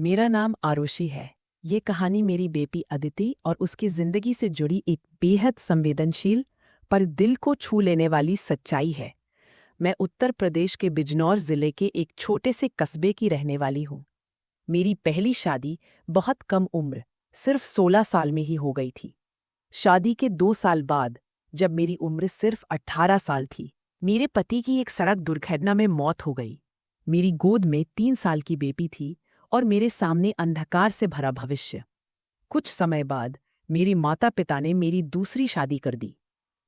मेरा नाम आरुषि है। ये कहानी मेरी बेटी अदिति और उसकी जिंदगी से जुड़ी एक बेहद संवेदनशील पर दिल को छू लेने वाली सच्चाई है। मैं उत्तर प्रदेश के बिजनौर जिले के एक छोटे से कस्बे की रहने वाली हूँ। मेरी पहली शादी बहुत कम उम्र, सिर्फ 16 साल में ही हो गई थी। शादी के 2 साल बाद, जब मेरी उम्र सिर्फ 18 साल थी, मेरे पति की एक सड़क दुर्घटना में मौत हो गई। मेरी गोद में 3 साल की बेबी थी और मेरे सामने अंधकार से भरा भविष्य। कुछ समय बाद मेरे माता पिता ने मेरी दूसरी शादी कर दी।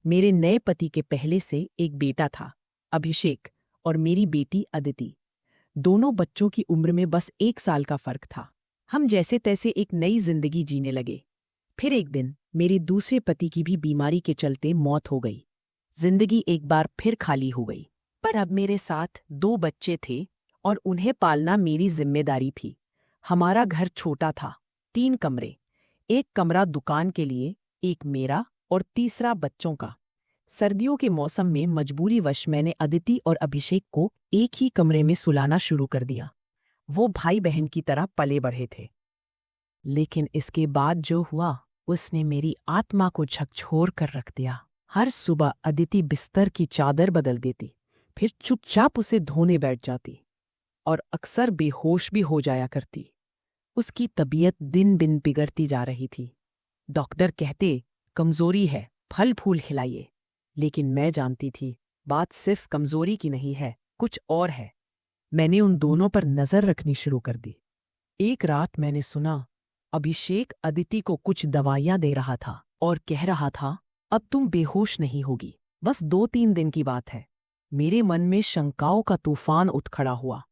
मेरे नए पति के पहले से एक बेटा था, अभिषेक, और मेरी बेटी अदिति। दोनों बच्चों की उम्र में बस 1 साल का फर्क था। हम जैसे तैसे एक नई जिंदगी जीने लगे। फिर एक दिन मेरे दूसरे पति की भी बीमारी के चलते मौत हो गई। जिंदगी एक बार फिर खाली हो गई। पर अब मेरे साथ 2 बच्चे थे और उन्हें पालना मेरी जिम्मेदारी थी। हमारा घर छोटा था, 3 कमरे, एक कमरा दुकान के लिए, एक मेरा और तीसरा बच्चों का। सर्दियों के मौसम में मजबूरीवश मैंने अदिति और अभिषेक को एक ही कमरे में सुलाना शुरू कर दिया। वो भाई बहन की तरह पले बढ़े थे। लेकिन इसके बाद जो हुआ, उसने मेरी आत्मा को झकझोर कर रख दिया। हर सुबह अदिति बिस्तर की चादर बदल देती, फिर चुपचाप उसे धोने बैठ जाती और अक्सर बेहोश भी हो जाया करती। उसकी तबीयत दिन दिन बिगड़ती जा रही थी। डॉक्टर कहते कमजोरी है, फल फूल खिलाइए। लेकिन मैं जानती थी बात सिर्फ कमजोरी की नहीं है, कुछ और है। मैंने उन दोनों पर नजर रखनी शुरू कर दी। एक रात मैंने सुना अभिषेक अदिति को कुछ दवाइयां दे रहा था और कह रहा था, अब तुम बेहोश नहीं होगी, बस 2-3 दिन की बात है। मेरे मन में शंकाओं का तूफान उठ खड़ा हुआ।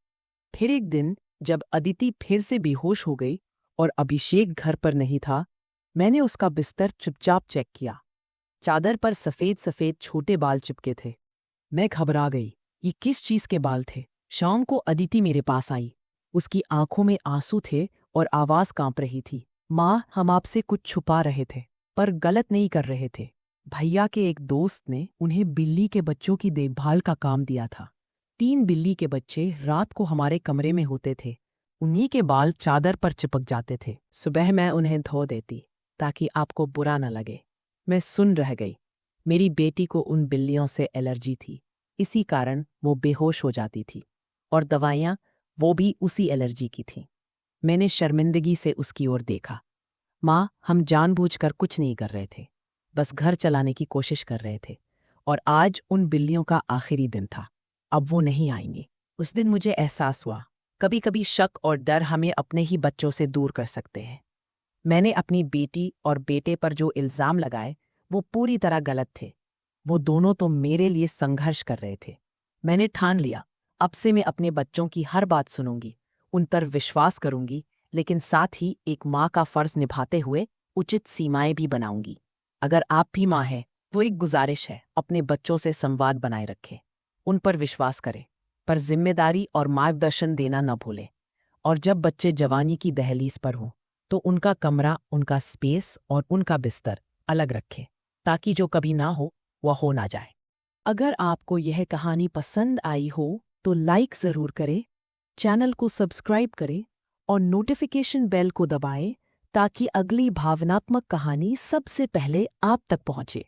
फिर एक दिन जब अदिति फिर से बेहोश हो गई और अभिषेक घर पर नहीं था, मैंने उसका बिस्तर चुपचाप चेक किया। चादर पर सफेद सफेद छोटे बाल चिपके थे। मैं घबरा गई, ये किस चीज के बाल थे? शाम को अदिति मेरे पास आई। उसकी आंखों में आंसू थे और आवाज कांप रही थी। माँ, हम आपसे कुछ छुपा रहे थे, पर गलत नहीं कर रहे थे। भैया के एक दोस्त ने उन्हें बिल्ली के बच्चों की देखभाल का काम दिया था। 3 बिल्ली के बच्चे रात को हमारे कमरे में होते थे। उन्हीं के बाल चादर पर चिपक जाते थे। सुबह मैं उन्हें धो देती ताकि आपको बुरा न लगे। मैं सुन रह गई। मेरी बेटी को उन बिल्लियों से एलर्जी थी, इसी कारण वो बेहोश हो जाती थी, और दवाइयाँ वो भी उसी एलर्जी की थीं। मैंने शर्मिंदगी से उसकी ओर देखा। माँ, हम जानबूझकर कुछ नहीं कर रहे थे, बस घर चलाने की कोशिश कर रहे थे। और आज उन बिल्लियों का आखिरी दिन था। अब वो नहीं आएंगी। उस दिन मुझे एहसास हुआ, कभी कभी शक और डर हमें अपने ही बच्चों से दूर कर सकते हैं। मैंने अपनी बेटी और बेटे पर जो इल्जाम लगाए, वो पूरी तरह गलत थे। वो दोनों तो मेरे लिए संघर्ष कर रहे थे। मैंने ठान लिया, अब से मैं अपने बच्चों की हर बात सुनूंगी, उन पर विश्वास करूंगी, लेकिन साथ ही एक माँ का फर्ज निभाते हुए उचित सीमाएं भी बनाऊंगी। अगर आप भी माँ हैं, तो एक गुजारिश है, अपने बच्चों से संवाद बनाए रखें, उन पर विश्वास करें, पर जिम्मेदारी और मार्गदर्शन देना न भूलें। और जब बच्चे जवानी की दहलीज पर हों, तो उनका कमरा, उनका स्पेस और उनका बिस्तर अलग रखें, ताकि जो कभी ना हो वह हो ना जाए। अगर आपको यह कहानी पसंद आई हो तो लाइक ज़रूर करें, चैनल को सब्सक्राइब करें और नोटिफिकेशन बेल को दबाएं ताकि अगली भावनात्मक कहानी सबसे पहले आप तक पहुंचे।